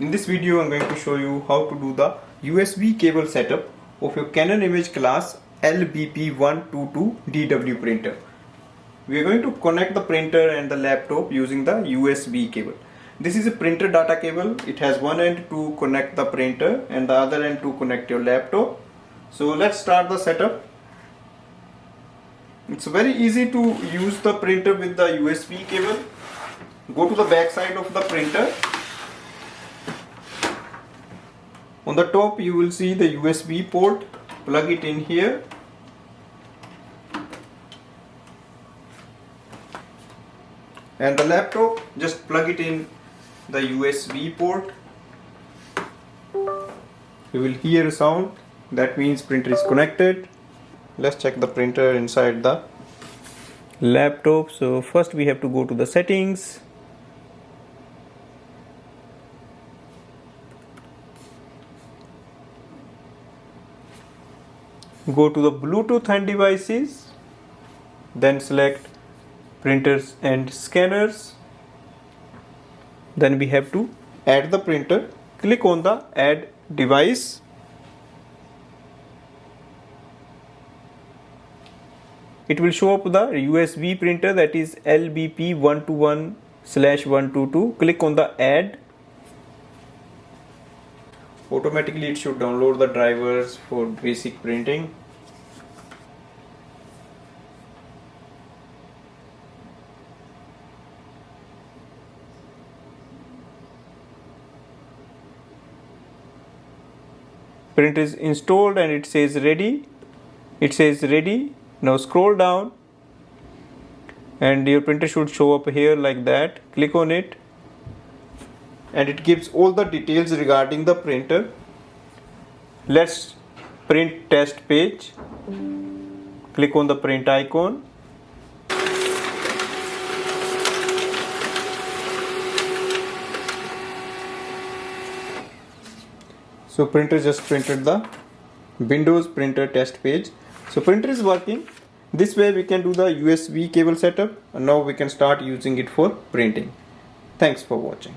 In this video, I'm going to show you how to do the USB cable setup of your Canon ImageCLASS LBP122dw printer. We are going to connect the printer and the laptop using the USB cable. This is a printer data cable. It has one end to connect the printer and the other end to connect your laptop. So let's start the setup. It's very easy to use the printer with the USB cable. Go to the back side of the printer. On the top you will see the USB port. Plug it in here. And the laptop, just plug it in the USB port. You will hear a sound. That means printer is connected. Let's check the printer inside the laptop. So first we have to go to the settings. Go to the Bluetooth and devices, then select printers and scanners. Then we have to add the printer. Click on the add device. It will show up the USB printer, that is LBP121/122. Click on the add. Automatically it should download the drivers for basic printing. Print is installed and it says ready. It says ready. Now scroll down and your printer should show up here like that. Click on it and it gives all the details regarding the printer. Let's print test page. Click on the print icon. So printer just printed the Windows printer test page. So printer is working. This way we can do the USB cable setup, and now we can start using it for printing. Thanks for watching.